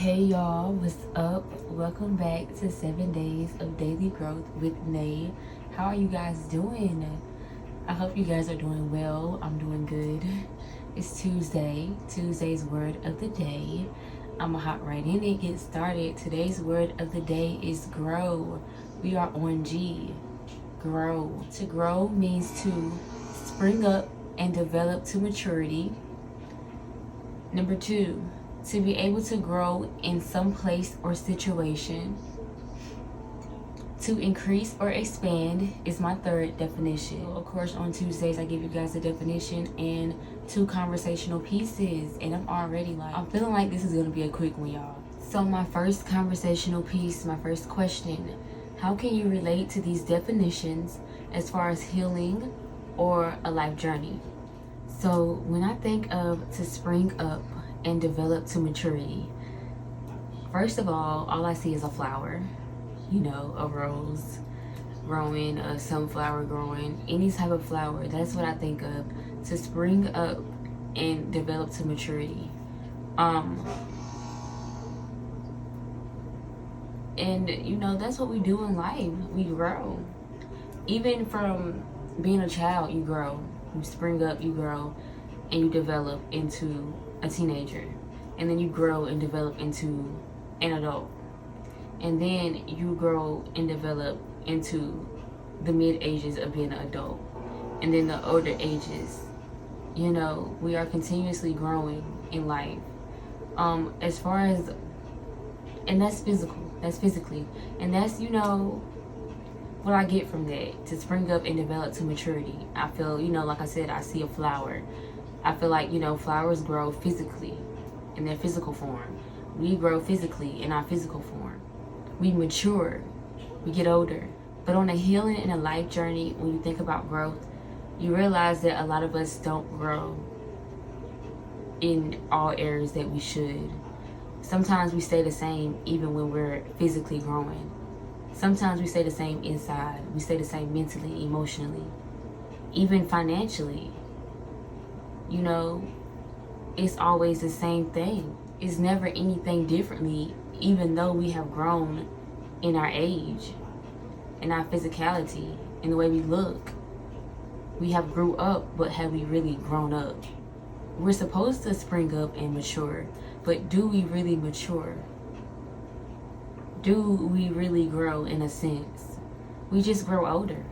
Hey y'all, what's up? Welcome back to 7 Days of Daily Growth with Nay. How are you guys doing? I hope you guys are doing well. I'm doing good. It's Tuesday's word of the day. I'm gonna hop right in and get started. Today's word of the day is grow. We are on G. Grow. To grow means to spring up and develop to maturity. Number 2, to be able to grow in some place or situation. To increase or expand is my third definition. Of course, on Tuesdays, I give you guys a definition and 2 conversational pieces. And I'm feeling like this is going to be a quick one, y'all. So my first conversational piece, my first question, how can you relate to these definitions as far as healing or a life journey? So when I think of to spring up and develop to maturity, first of all I see is a flower, a rose growing, a sunflower growing, any type of flower. That's what I think of, to spring up and develop to maturity. And that's what we do in life. We grow. Even from being a child, you grow. You spring up, you grow, and you develop into a teenager, and then you grow and develop into an adult, and then you grow and develop into the mid ages of being an adult, and then the older ages. We are continuously growing in life, as far as, and that's physically, and that's what I get from that, to spring up and develop to maturity. I feel, like I said, I see a flower. I feel like, flowers grow physically in their physical form. We grow physically in our physical form. We mature, we get older. But on a healing and a life journey, when you think about growth, you realize that a lot of us don't grow in all areas that we should. Sometimes we stay the same even when we're physically growing. Sometimes we stay the same inside. We stay the same mentally, emotionally, even financially. It's always the same thing. It's never anything differently, even though we have grown in our age, in our physicality, in the way we look. We have grew up, but have we really grown up? We're supposed to spring up and mature, but do we really mature? Do we really grow in a sense? We just grow older.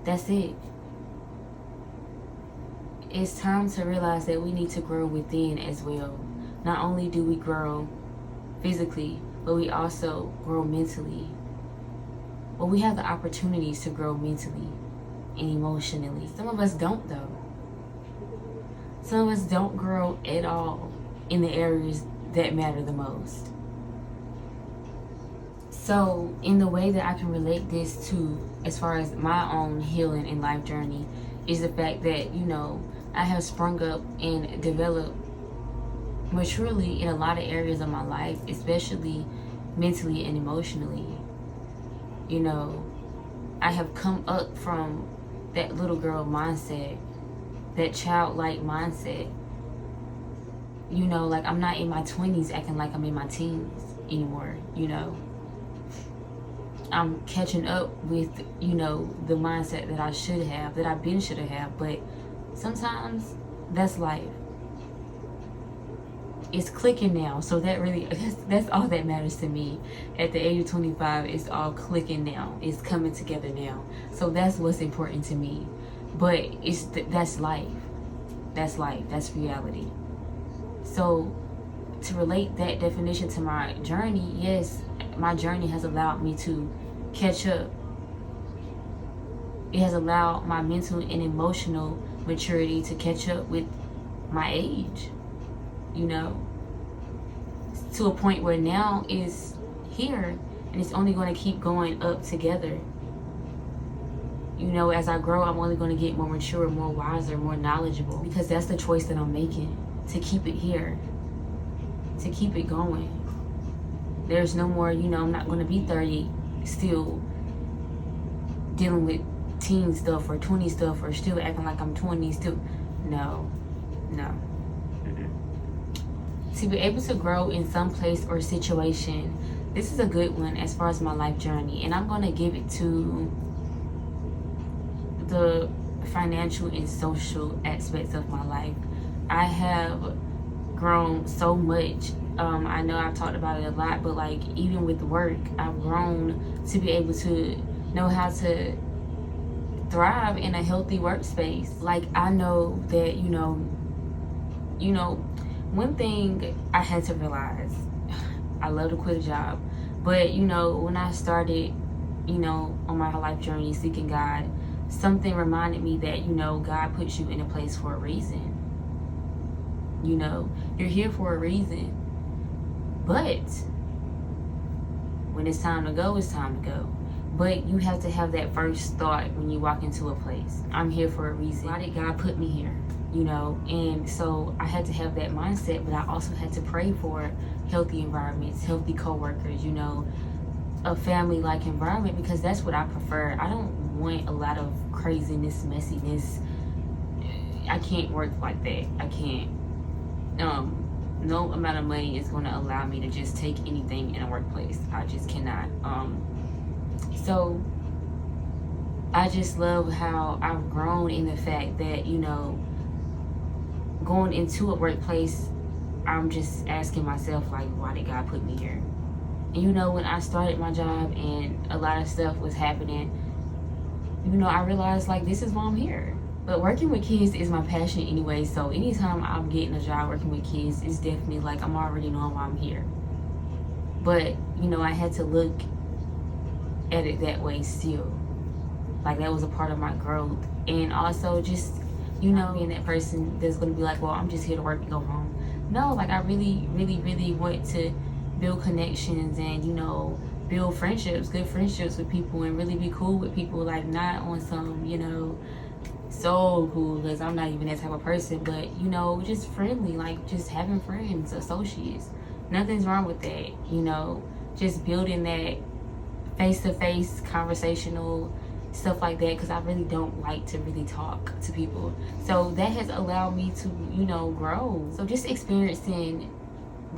That's it. It's time to realize that we need to grow within as well. Not only do we grow physically, but we also grow mentally. Well, we have the opportunities to grow mentally and emotionally. Some of us don't, though. Some of us don't grow at all in the areas that matter the most. So in the way that I can relate this to, as far as my own healing and life journey, is the fact that, I have sprung up and developed maturely in a lot of areas of my life, especially mentally and emotionally. I have come up from that little girl mindset, that childlike mindset. Like I'm not in my 20s acting like I'm in my teens anymore, I'm catching up with, the mindset that I should have, that I've been should have, but sometimes that's life. It's clicking now, so that's all that matters to me. At the age of 25, it's all clicking now. It's coming together now. So that's what's important to me. But that's life. That's life. That's reality. So to relate that definition to my journey, yes, my journey has allowed me to catch up. It has allowed my mental and emotional maturity to catch up with my age, to a point where now it's here and it's only going to keep going up together. As I grow, I'm only going to get more mature, more wiser, more knowledgeable, because that's the choice that I'm making, to keep it here, to keep it going. There's no more, I'm not going to be 30 still dealing with teen stuff or 20 stuff, or still acting like I'm 20 still. No. To be able to grow in some place or situation. This is a good one as far as my life journey, and I'm going to give it to the financial and social aspects of my life. I have grown so much. I know I've talked about it a lot, but like even with work, I've grown to be able to know how to thrive in a healthy workspace. Like I know that, one thing I had to realize, I love to quit a job, but when I started, on my life journey seeking God, something reminded me that, God puts you in a place for a reason. You're here for a reason. But when it's time to go, it's time to go. But you have to have that first thought when you walk into a place. I'm here for a reason. Why did God put me here? And so I had to have that mindset, but I also had to pray for healthy environments, healthy co-workers, a family-like environment, because that's what I prefer. I don't want a lot of craziness, messiness. I can't work like that. I can't. No amount of money is going to allow me to just take anything in a workplace. I just cannot. So I just love how I've grown in the fact that, going into a workplace, I'm just asking myself, like, why did God put me here? And when I started my job and a lot of stuff was happening, I realized, like, this is why I'm here. But working with kids is my passion anyway, so anytime I'm getting a job working with kids, it's definitely like I'm already knowing why I'm here. But, I had to look at it that way still. Like, that was a part of my growth. And also just, being that person that's going to be like, well, I'm just here to work and go home. No, like, I really, really, really want to build connections and, build friendships, good friendships with people, and really be cool with people, like, not on some, so cool, because I'm not even that type of person, but just friendly, like just having friends, associates. Nothing's wrong with that. Just building that face-to-face conversational stuff like that, because I really don't like to really talk to people. So that has allowed me to grow. So just experiencing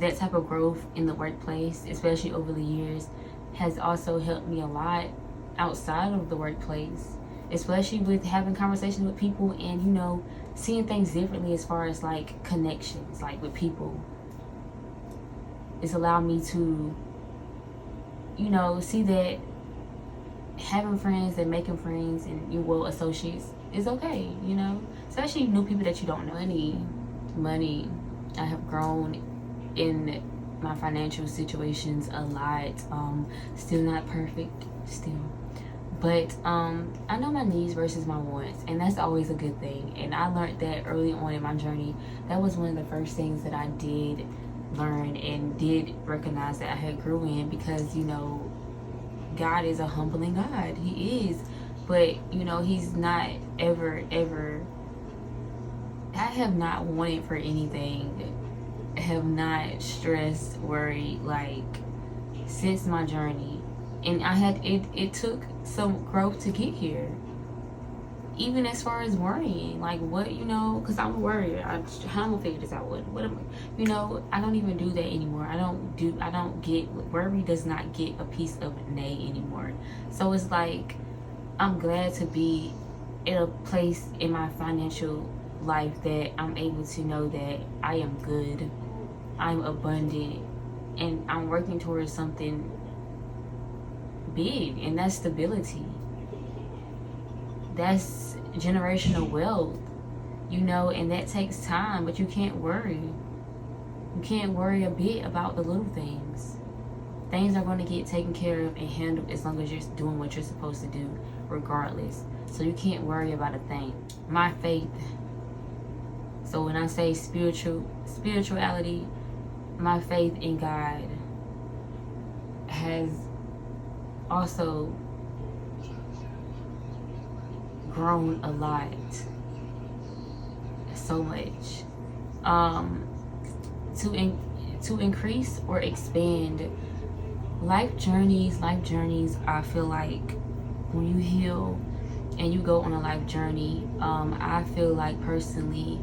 that type of growth in the workplace, especially over the years, has also helped me a lot outside of the workplace, especially with having conversations with people and seeing things differently as far as like connections, like with people. It's allowed me to see that having friends and making friends and associates is okay, especially new people that you don't know. Money. I have grown in my financial situations a lot. Still not perfect, but I know my needs versus my wants, and that's always a good thing. And I learned that early on in my journey. That was one of the first things that I did learn and did recognize that I had grew in, because God is a humbling God. He is, but he's not ever I have not wanted for anything, have not stressed, worried, like, since my journey. And it took some growth to get here. Even as far as worrying, like, what, because I'm a worrier. How am I gonna figure this out? What am I, I don't even do that anymore. I don't get, worry does not get a piece of nay anymore. So it's like, I'm glad to be in a place in my financial life that I'm able to know that I am good, I'm abundant, and I'm working towards something big, and that's stability. That's generational wealth, and that takes time, but you can't worry. You can't worry a bit about the little things. Things are going to get taken care of and handled as long as you're doing what you're supposed to do, regardless. So you can't worry about a thing. My faith. So when I say spirituality, my faith in God has also grown a lot, so much. To increase or expand life journeys, I feel like when you heal and you go on a life journey, I feel like personally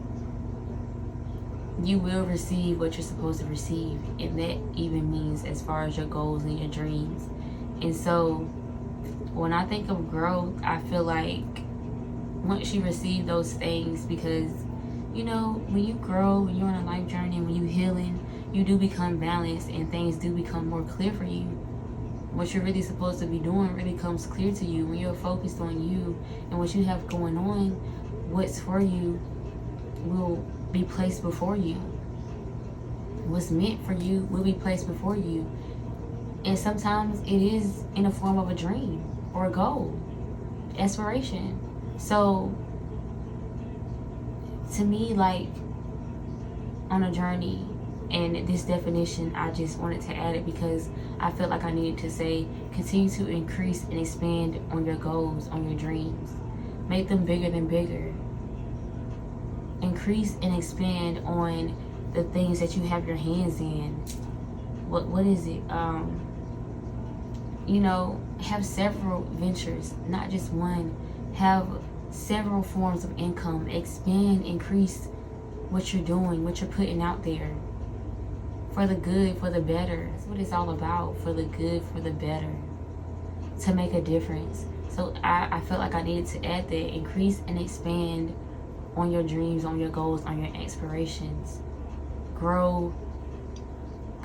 you will receive what you're supposed to receive, and that even means as far as your goals and your dreams. And so when I think of growth, I feel like once you receive those things, because when you grow, when you're on a life journey, when you're healing, you do become balanced and things do become more clear for you. What you're really supposed to be doing really comes clear to you when you're focused on you and what you have going on. What's for you will be placed before you. What's meant for you will be placed before you. And sometimes it is in the form of a dream or a goal, aspiration. So to me, like, on a journey, and this definition, I just wanted to add it because I felt like I needed to say, continue to increase and expand on your goals, on your dreams. Make them bigger than bigger. Increase and expand on the things that you have your hands in. What is it? Have several ventures, not just one. Have several forms of income. Expand, increase what you're doing, what you're putting out there. For the good, for the better. That's what it's all about. For the good, for the better. To make a difference. So I felt like I needed to add that. Increase and expand on your dreams, on your goals, on your aspirations. Grow.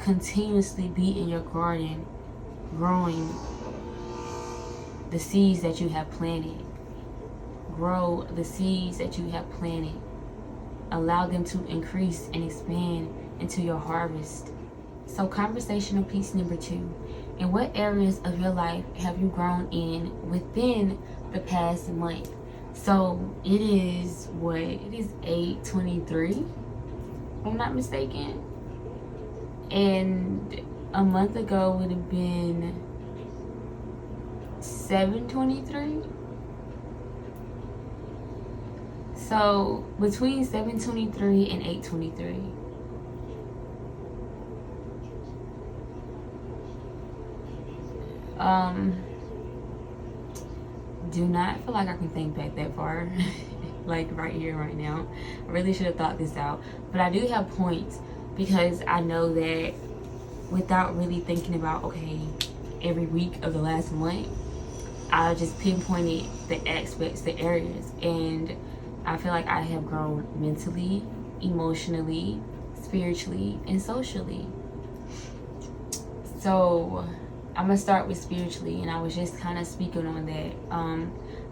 Continuously be in your garden, growing the seeds that you have planted. Grow the seeds that you have planted. Allow them to increase and expand into your harvest. So, conversational piece number 2. In what areas of your life have you grown in within the past month? So it is 8/23, if I'm not mistaken. And a month ago would have been 7/23. So between 7/23 and 8/23. Do not feel like I can think back that far. Like right here, right now. I really should have thought this out. But I do have points because I know that without really thinking about, okay, every week of the last month, I just pinpointed the aspects, the areas. And I feel like I have grown mentally, emotionally, spiritually, and socially. So I'm gonna start with spiritually, and I was just kind of speaking on that.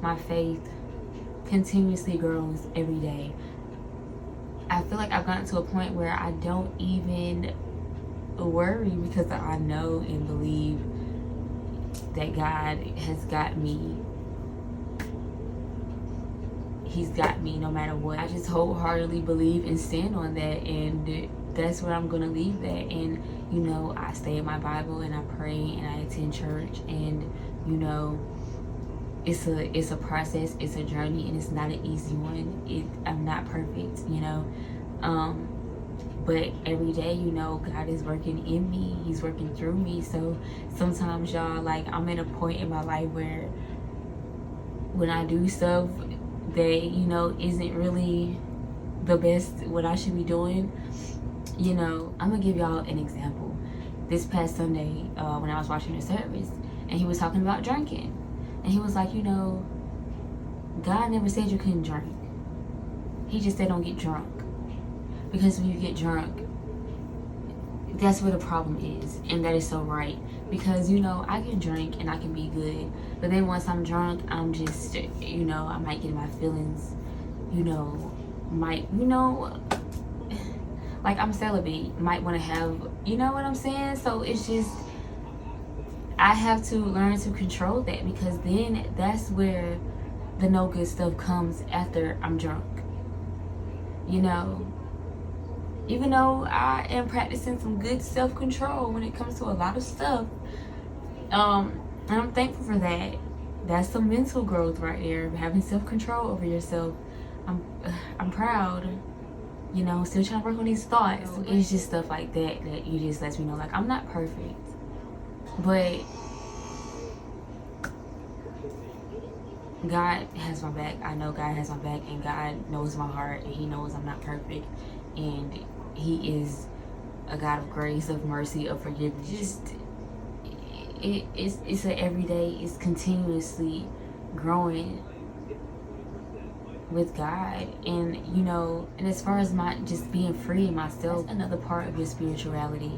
My faith continuously grows every day. I feel like I've gotten to a point where I don't even worry because I know and believe that God has got me. He's got me no matter what. I just wholeheartedly believe and stand on that, and that's where I'm gonna leave that. And I stay in my Bible and I pray and I attend church, and it's a process, it's a journey, and it's not an easy one. I'm not perfect, but every day, God is working in me, He's working through me. So sometimes, y'all, like, I'm at a point in my life where when I do stuff that isn't really the best what I should be doing, I'm gonna give y'all an example. This past Sunday, when I was watching the service, and he was talking about drinking, and he was like, God never said you couldn't drink. He just said don't get drunk, because when you get drunk, that's where the problem is. And that is so right, because I can drink and I can be good, but then once I'm drunk, I'm just I might get in my feelings, like I'm celibate, might want to have, what I'm saying? So it's just, I have to learn to control that, because then that's where the no good stuff comes after I'm drunk. Even though I am practicing some good self-control when it comes to a lot of stuff, and I'm thankful for that. That's some mental growth right there, having self-control over yourself. I'm proud. Still trying to work on these thoughts. It's just stuff like that you just lets me know, like, I'm not perfect, but God has my back. I know God has my back, and God knows my heart, and He knows I'm not perfect, and He is a God of grace, of mercy, of forgiveness. Just it's an everyday, it's continuously growing with God. And and as far as my just being free in myself, that's another part of your spirituality,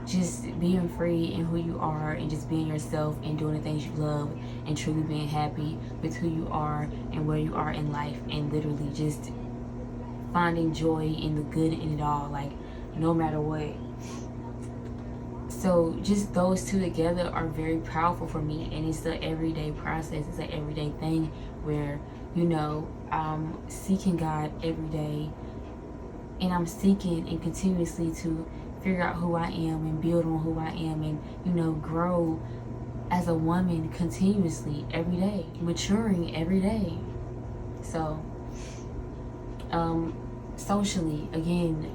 just being free in who you are and just being yourself and doing the things you love and truly being happy with who you are and where you are in life, and literally just finding joy in the good in it all, like no matter what. So just those two together are very powerful for me, and it's an everyday process. It's an everyday thing where I'm seeking God every day, and I'm seeking and continuously to figure out who I am and build on who I am, and grow as a woman continuously every day, maturing every day. So socially, again,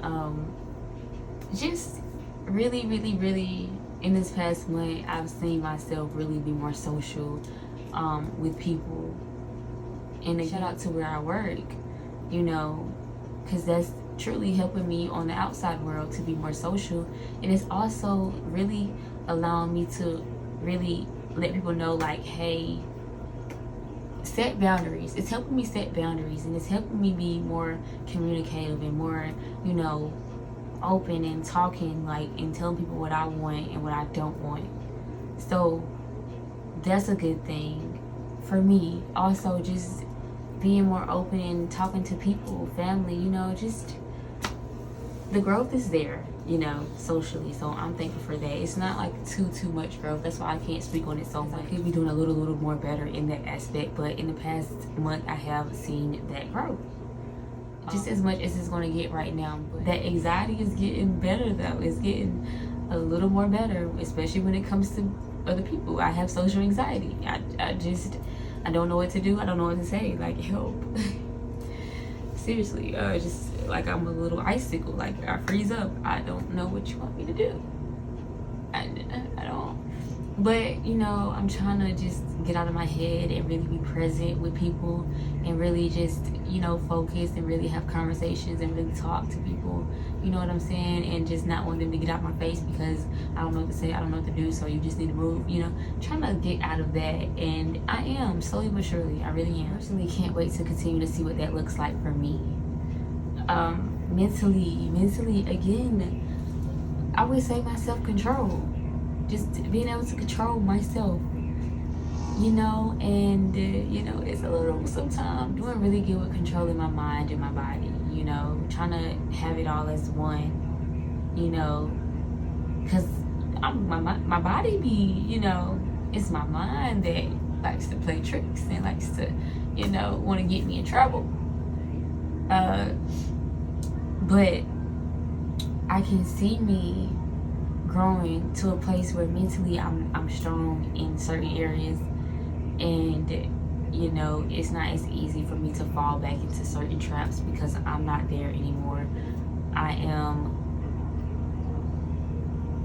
just really in this past month, I've seen myself really be more social with people. And shout out to where I work, because that's truly helping me on the outside world to be more social. And it's also really allowing me to really let people know, like, hey, set boundaries. It's helping me set boundaries, and it's helping me be more communicative and more, open and talking, like, and telling people what I want and what I don't want. So that's a good thing for me. Also, just being more open and talking to people, family, just the growth is there, socially. So I'm thankful for that. It's not like too much growth. That's why I can't speak on it so much. I could be doing a little more better in that aspect, but in the past month I have seen that growth. Just as much as it's going to get right now. But that anxiety is getting better, though. It's getting a little more better, especially when it comes to other people. I have social anxiety. I don't know what to do. I don't know what to say. Like, help. Seriously, just like I'm a little icicle. Like, I freeze up. I don't know what you want me to do. I don't. But, I'm trying to just get out of my head and really be present with people and really just, focus and really have conversations and really talk to people. You know what I'm saying? And just not want them to get out my face because I don't know what to say, I don't know what to do, so you just need to move, Trying to get out of that. And I am, slowly but surely. I really am. I personally can't wait to continue to see what that looks like for me. Mentally, again, I would say my self-control. Just being able to control myself, and it's a little, sometimes doing really good with controlling my mind and my body, trying to have it all as one, because my body be, it's my mind that likes to play tricks and likes to, want to get me in trouble. But I can see me growing to a place where mentally I'm strong in certain areas, and it's not as easy for me to fall back into certain traps because I'm not there anymore. I am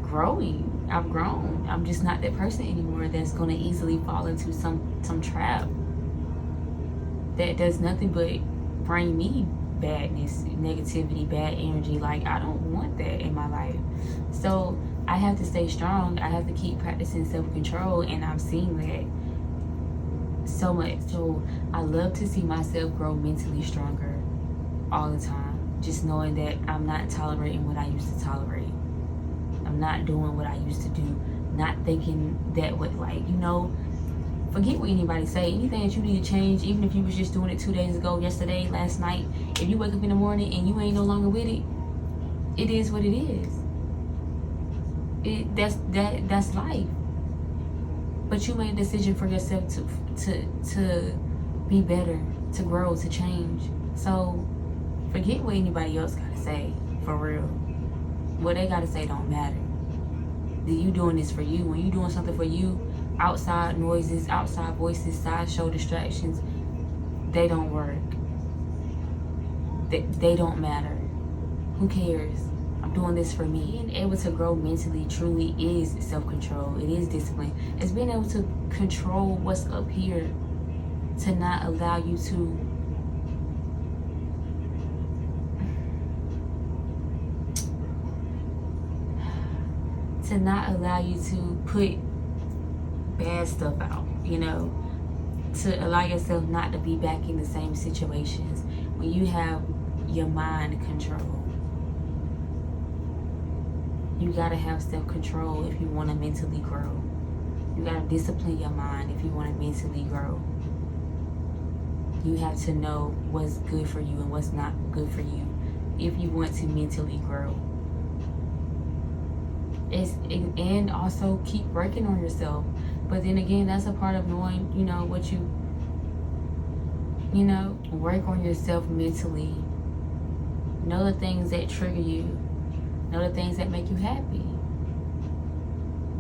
growing. I've grown. I'm just not that person anymore that's going to easily fall into some trap that does nothing but bring me badness, negativity, bad energy. Like, I don't want that in my life. So I have to stay strong. I have to keep practicing self-control, and I've seen that so much. So I love to see myself grow mentally stronger all the time. Just knowing that I'm not tolerating what I used to tolerate. I'm not doing what I used to do. Not thinking that what, like, forget what anybody say. Anything that you need to change, even if you was just doing it 2 days ago, yesterday, last night, if you wake up in the morning and you ain't no longer with it, it is what it is. That's life. But you made a decision for yourself to be better, to grow, to change. So forget what anybody else gotta say, for real. What they gotta say don't matter. You doing this for you. When you doing something for you, outside noises, outside voices, sideshow distractions, they don't work. They don't matter. Who cares? I'm doing this for me. Being able to grow mentally truly is self-control. It is discipline. It's being able to control what's up here, to not allow you to to not allow you to put bad stuff out, you know, to allow yourself not to be back in the same situations when you have your mind control. You gotta have self-control if you want to mentally grow. You gotta discipline your mind if you want to mentally grow. You have to know what's good for you and what's not good for you if you want to mentally grow. And also keep working on yourself. But then again, that's a part of knowing, you know, what you know, work on yourself mentally. Know the things that trigger you. Know the things that make you happy.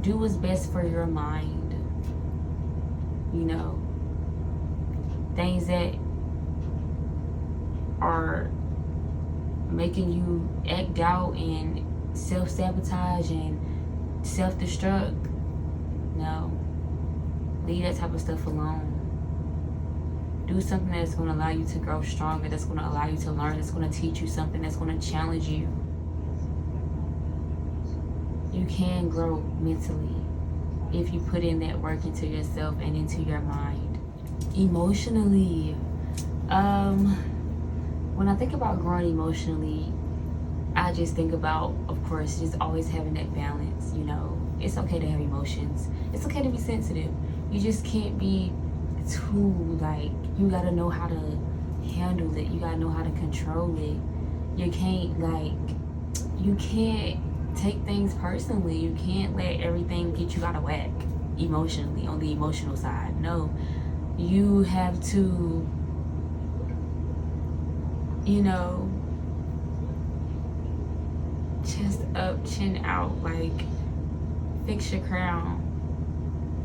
Do what's best for your mind. You know, things that are making you act out and self-sabotage and self-destruct. No. Leave that type of stuff alone. Do something that's going to allow you to grow stronger, that's going to allow you to learn, that's going to teach you something, that's going to challenge you. You can grow mentally if you put in that work into yourself and into your mind. Emotionally, when I think about growing emotionally, I just think about, of course, just always having that balance. You know, it's okay to have emotions. It's okay to be sensitive. You just can't be too, like, you gotta know how to handle it. You gotta know how to control it. You can't take things personally. You can't let everything get you out of whack emotionally, on the emotional side. No, you have to, you know, chest up, chin out, like, fix your crown.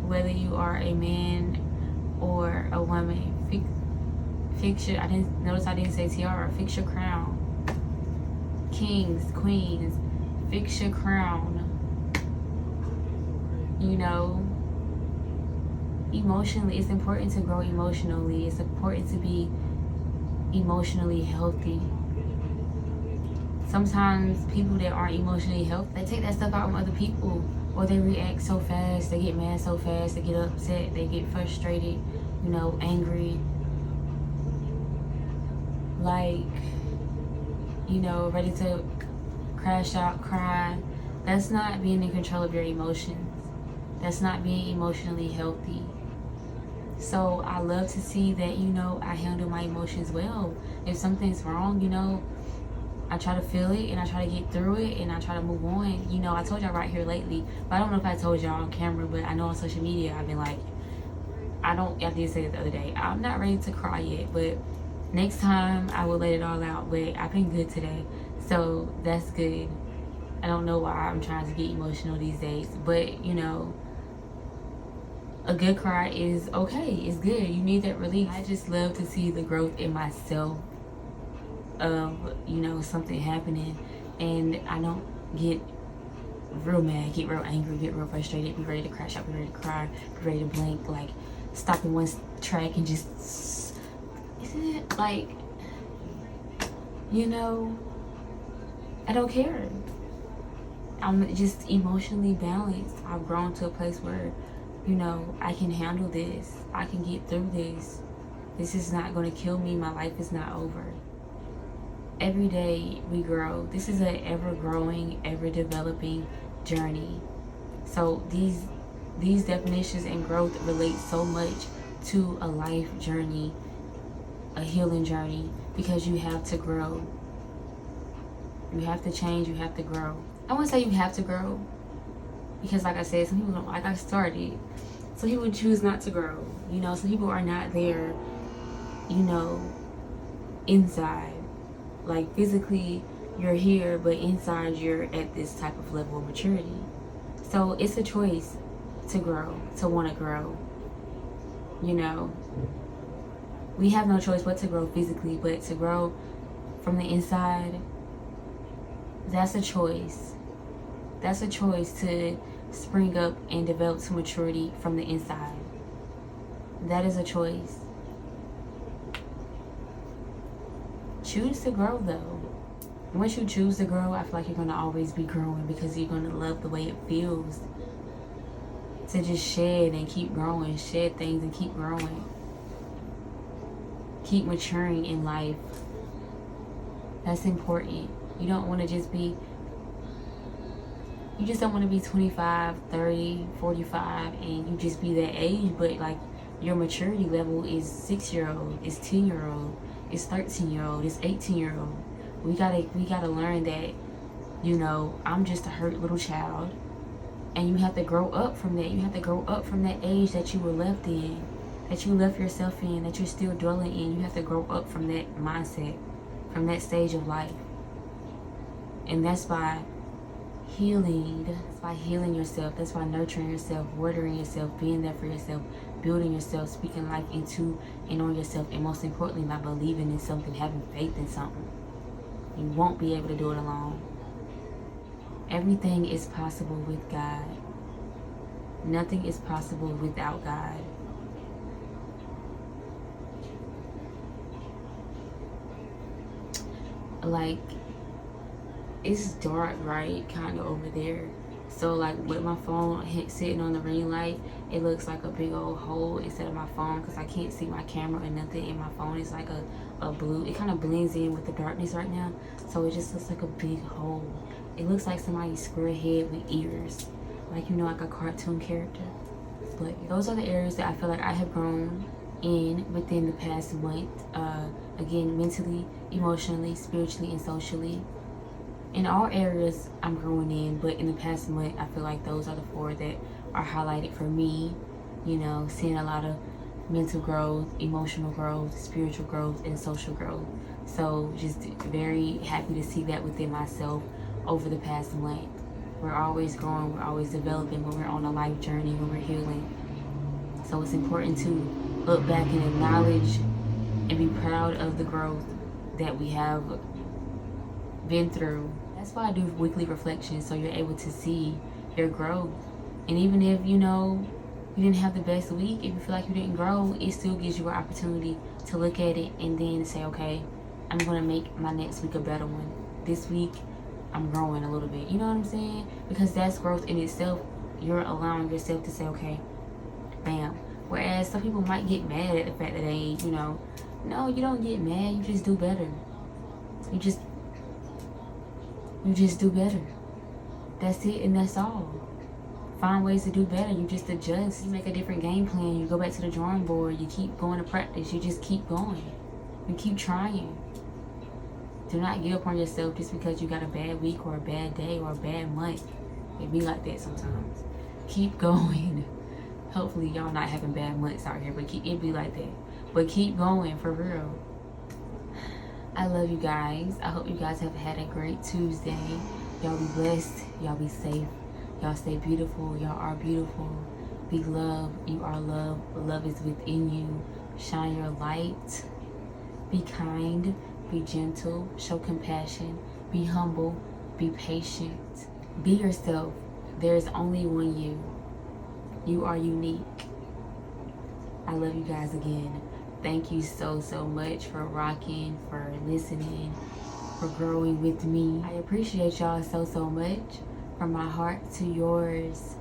Whether you are a man or a woman, fix your, I didn't say tiara, fix your crown. Kings, queens, fix your crown. You know, emotionally, it's important to grow emotionally. It's important to be emotionally healthy. Sometimes people that aren't emotionally healthy, they take that stuff out on other people, or they react so fast, they get mad so fast, they get upset, they get frustrated, you know, angry, like, you know, ready to crash out, cry. That's not being in control of your emotions. That's not being emotionally healthy. So I love to see that, you know, I handle my emotions well. If something's wrong, you know, I try to feel it and I try to get through it and I try to move on. You know, I told y'all right here lately, but I don't know if I told y'all on camera, but I know on social media I've been like, I did say it the other day, I'm not ready to cry yet, but next time I will let it all out. But I've been good today, so that's good. I don't know why I'm trying to get emotional these days, but you know, a good cry is okay. It's good. You need that release. I just love to see the growth in myself of, you know, something happening, and I don't get real mad, get real angry, get real frustrated, be ready to crash out, be ready to cry, be ready to blink, like stop in one track and just, isn't it like, you know, I don't care. I'm just emotionally balanced. I've grown to a place where, you know, I can handle this. I can get through this. This is not going to kill me. My life is not over. Every day we grow. This is an ever-growing, ever-developing journey. So these definitions and growth relate so much to a life journey, a healing journey, because you have to grow. You have to change. You have to grow. I wouldn't say you have to grow, because like I said, some people don't, like I started, some people choose not to grow. You know, some people are not there, you know, inside. Like physically you're here, but inside you're at this type of level of maturity. So it's a choice to grow, to want to grow. You know, we have no choice but to grow physically, but to grow from the inside, that's a choice. That's a choice to spring up and develop to maturity from the inside. That is a choice. Choose to grow though. Once you choose to grow, I feel like you're going to always be growing, because you're going to love the way it feels to just shed and keep growing, shed things and keep growing, keep maturing in life. That's important. You don't want to just be, you just don't want to be 25, 30, 45 and you just be that age, but like your maturity level is 6-year-old, is 10-year-old, is 13-year-old, is 18-year-old. We gotta learn that, you know, I'm just a hurt little child, and you have to grow up from that. You have to grow up from that age that you were left in, that you left yourself in, that you're still dwelling in. You have to grow up from that mindset, from that stage of life. And that's by healing. That's by healing yourself. That's by nurturing yourself, watering yourself, being there for yourself, building yourself, speaking life into and on yourself, and most importantly, by believing in something, having faith in something. You won't be able to do it alone. Everything is possible with God. Nothing is possible without God. Like, it's dark, right? Kind of over there. So like with my phone sitting on the ring light, it looks like a big old hole instead of my phone, because I can't see my camera or nothing in my phone. It's like a blue. It kind of blends in with the darkness right now, so it just looks like a big hole. It looks like somebody's square head with ears, like, you know, like a cartoon character. But those are the areas that I feel like I have grown in within the past month. Again, mentally, emotionally, spiritually, and socially. In all areas I'm growing in, but in the past month I feel like those are the 4 that are highlighted for me. You know, seeing a lot of mental growth, emotional growth, spiritual growth, and social growth. So just very happy to see that within myself over the past month. We're always growing, we're always developing when we're on a life journey, when we're healing. So it's important to look back and acknowledge and be proud of the growth that we have been through. That's why I do weekly reflections, so you're able to see your growth. And even if, you know, you didn't have the best week, if you feel like you didn't grow, it still gives you an opportunity to look at it and then say, okay, I'm going to make my next week a better one. This week, I'm growing a little bit. You know what I'm saying? Because that's growth in itself. You're allowing yourself to say, okay, bam. Whereas some people might get mad at the fact that they, you know, no, you don't get mad. You just do better. You just do better. That's it, and that's all. Find ways to do better. You just adjust. You make a different game plan. You go back to the drawing board. You keep going to practice. You just keep going. You keep trying. Do not give up on yourself just because you got a bad week or a bad day or a bad month. It be like that sometimes. Keep going. Hopefully y'all not having bad months out here, but it be like that. But keep going, for real. I love you guys. I hope you guys have had a great Tuesday. Y'all be blessed. Y'all be safe. Y'all stay beautiful. Y'all are beautiful. Be loved. You are loved. Love is within you. Shine your light. Be kind. Be gentle. Show compassion. Be humble. Be patient. Be yourself. There is only one you. You are unique. I love you guys again. Thank you so much for rocking, for listening, for growing with me. I appreciate y'all so much. From my heart to yours.